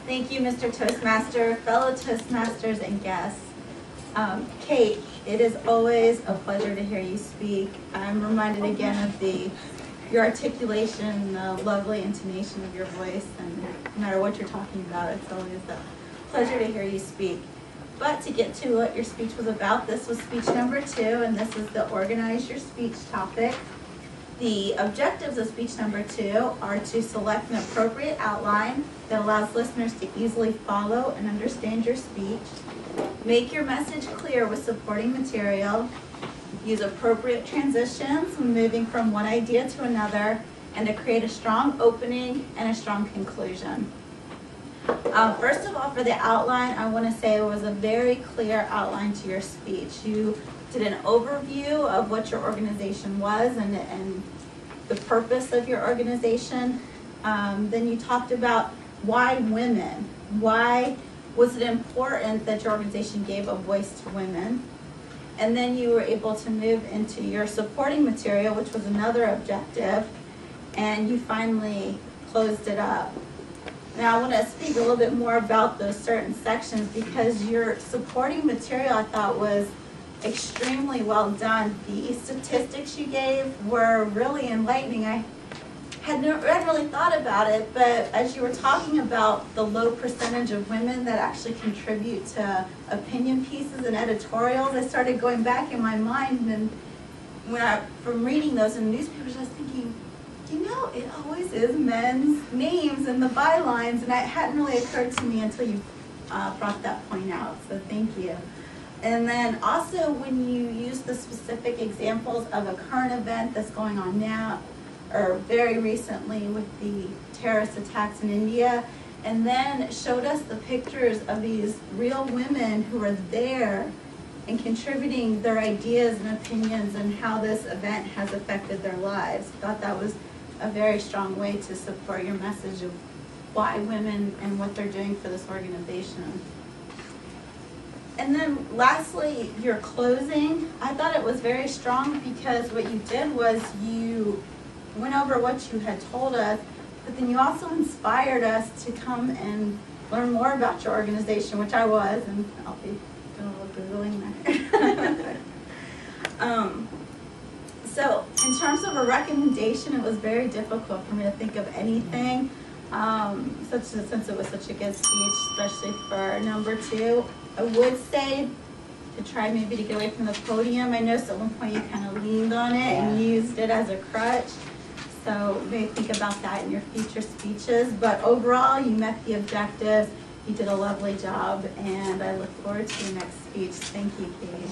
Thank you, Mr. Toastmaster, fellow Toastmasters, and guests. Kate, it is always a pleasure to hear you speak. I'm reminded again of your articulation, the lovely intonation of your voice, and no matter what you're talking about, it's always a pleasure to hear you speak. But to get to what your speech was about, this was speech number 2, and this is the Organize Your Speech topic. The objectives of speech number 2 are to select an appropriate outline that allows listeners to easily follow and understand your speech, make your message clear with supporting material, use appropriate transitions when moving from one idea to another, and to create a strong opening and a strong conclusion. First of all, for the outline, I want to say it was a very clear outline to your speech. You did an overview of what your organization was and the purpose of your organization. Then you talked about why women. Why was it important that your organization gave a voice to women? And then you were able to move into your supporting material, which was another objective, and you finally closed it up. Now I want to speak a little bit more about those certain sections because your supporting material I thought was extremely well done. The statistics you gave were really enlightening. I hadn't really thought about it, but as you were talking about the low percentage of women that actually contribute to opinion pieces and editorials, I started going back in my mind, and from reading those in the newspapers, I was thinking, you know, it always is men's names in the bylines, and it hadn't really occurred to me until you brought that point out, so thank you. And then also when you use the specific examples of a current event that's going on now, or very recently with the terrorist attacks in India, and then showed us the pictures of these real women who were there and contributing their ideas and opinions and how this event has affected their lives. I thought that was a very strong way to support your message of why women and what they're doing for this organization. And then lastly, your closing, I thought it was very strong because what you did was you went over what you had told us, but then you also inspired us to come and learn more about your organization, which I was, and I'll be doing a little Googling there. So in terms of a recommendation, it was very difficult for me to think of anything, since it was such a good speech, especially for number 2. I would say to try maybe to get away from the podium. I noticed at one point you kind of leaned on it and used it as a crutch. So maybe think about that in your future speeches. But overall, you met the objectives. You did a lovely job, and I look forward to your next speech. Thank you, Katie.